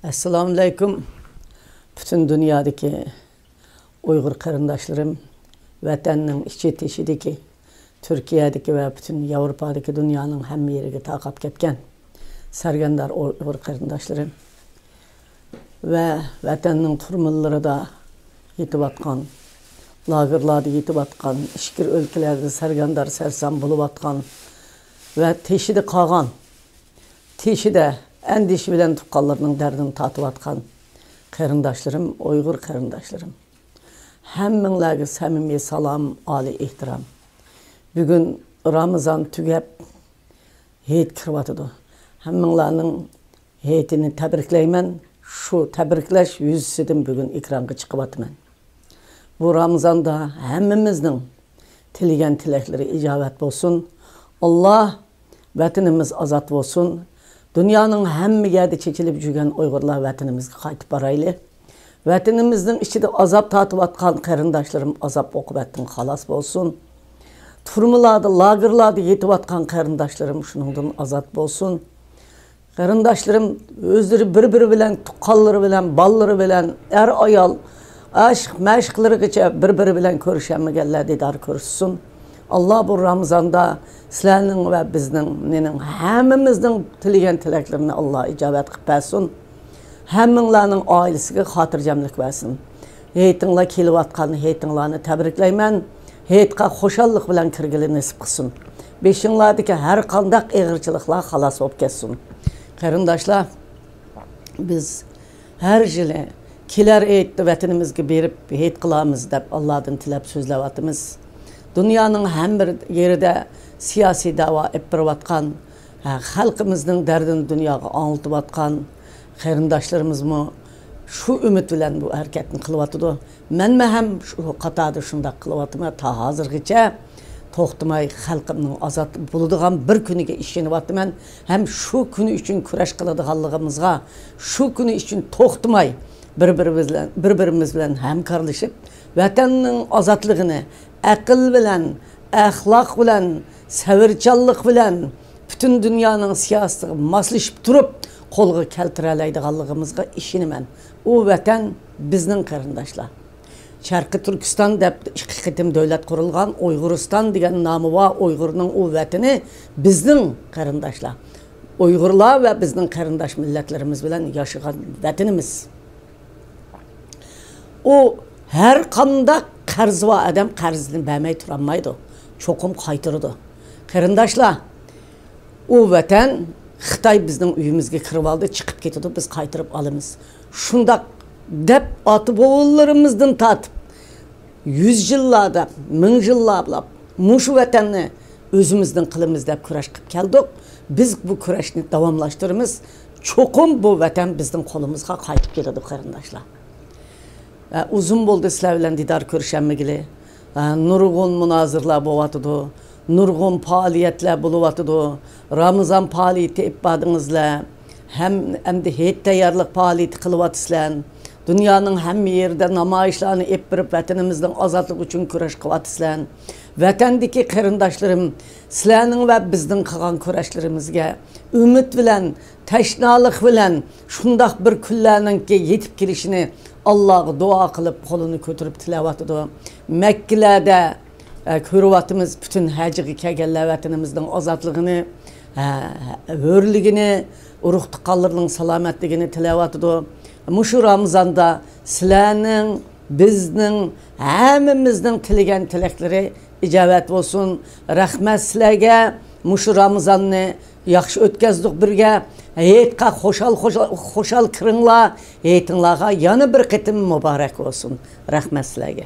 Assalamu alaikum. Bütün dünyadaki Uygur karındaşlarım, vatanın içi teşideki, Türkiye'deki ve bütün Avrupa'daki dünyanın hem yeriga taqap ketken sargandar Uygur karındaşlarım ve vatanın turmulları da yetip atkan, lagırlarda yetip atkan, işkir ülkelerde sargandar sersam bulup atkan ve teşidi kagan, teşide endişi bilen tuqqallarının derdini tatıp atkan karındaşlarım, Uygur karındaşlarım. Hemminlerge samimi salam, ali ihtiram. Bugün Ramazan tügep heyet kirvatıdı. Hemminlerinin heyetini tebrikleymen, şu tebrikleş yüzüsüdün bugün ikramga çıkıbatımen. Bu Ramazan'da hemmimizдің tiligen tilekleri icabet olsun. Allah vatanımız azat olsun. Dünyanın hem yerde çekilip жүрген Uygurlar vatanımızga qaytып baraylı. Vatanımızın içinde azap tatıp atkan karındaşlarım azap okubetten halas olsun. Turmularda, lagırlarda yetip atkan karındaşlarım şunundan azat olsun. Karındaşlarım özleri bir-biri bilen, tuqqalları bilen, balları bilen, ayal, aşk, meşkları geçe bir-biri bilen körüşenmegeller didar körüşsün. Allah bu Ramazan'da sizlerinin ve bizning, hemmimizдің tilegen tileklerini Allah icabet qilib bersin. Hemminlarning ailesiga xotirjamlik versin. Heyitinglar kelib atkan heyitinglarni tebrikleymen. Heyitga xoşallık bilen kirgili nasip qilsin. Beşinlardaki her qandaq egirchiliklar xalas bo'lib ketsin. Qarindoshlar, biz her jili kelar heyitni vatanimizga berib heyit qilamiz deb Allah'dan tilab so'zlayapmiz. Dünyanın hem bir yerinde siyasi dava ettirip atkan, halkımızın derdini dünyaya anlatıp atkan karındaşlarımız mı şu ümit bilen bu hareketini kılıp atıdı. Men hem şu qatada şundak kılıp atıma ta hazırgıça toxtumay halkımın azat buluduğum bir günüge işlenip atımen hem şu günü için küreş kılıdığanlığımızga şu günü için toxtumay birbirimiz bilen hemkarlaşıp vatanın azatlığını akıl bilen, ahlak bilen, sevirçallık bilen bütün dünyanın siyaseti maslaşıp durup kolga keltireleydiğanlığımızga işinimen. O vatan bizning karındaşlar. Şarkı Türkistan deb iki qitim devlet kurulgan Uyguristan degan namı var. Uygur'un o vatanı bizning karındaşlar. Uygurlar ve bizning karındaş milletlerimiz bilen yaşayan vatanımız. O her kanda qarz var adam qarzını vermey turanmaydı. Çokum qaytırdı. Karındaşlar, o vatan Xitay bizning uyimizga kirib aldı, çıkıp ketdi, biz qaytırıp alımız. Şundak dep atıp oğullarımızdan tatıp 100 yıllarda, 1000 yıllarda muşu vatanını özümüzden kılımız dep kuraş qilib keldik. Biz bu kuraşni davamlaştırımız. Çokum bu vatan bizning kolumuzga qaytib ketdi karındaşlar. Uzun boldu sizler bilen didar körüşenmegili. Nurgun münazırlar bovatıdı. Nurgun faaliyetler buluvatıdı. Ramazan faaliyeti ipbadınızla. Hem de heyet tayarlık faaliyeti kılıvatısla. Dünyanın hem yerde namayışlarını ipbirip vatanımızdan azatlık için küreş kıvatısla. Vatandaki karındaşlarım, sizlerinin ve bizden kılan küreşlerimizge ümit bilen, teşnalık bilen, şundak bir küllerinin yetip gelişini Allah'a dua kılıp kolunu götürüp tilavatı Mekke'lerde körüvatımız bütün hacığı kegeller vatanımızdan azatlığını, hörlüğünü, ruh tıkallarının salametliğini tilavatı Muşu Ramazan'da sizlerinin, bizning, hemmimizдің tilegen tilekleri icabet olsun. Rahmet sizlerge, muşu Ramazan'ını yaxşı ötkazdık birge. Heyetga xoşal kırınla, heyetinlağa yanı bir qitim mübarek olsun. Rahmet sizlerge.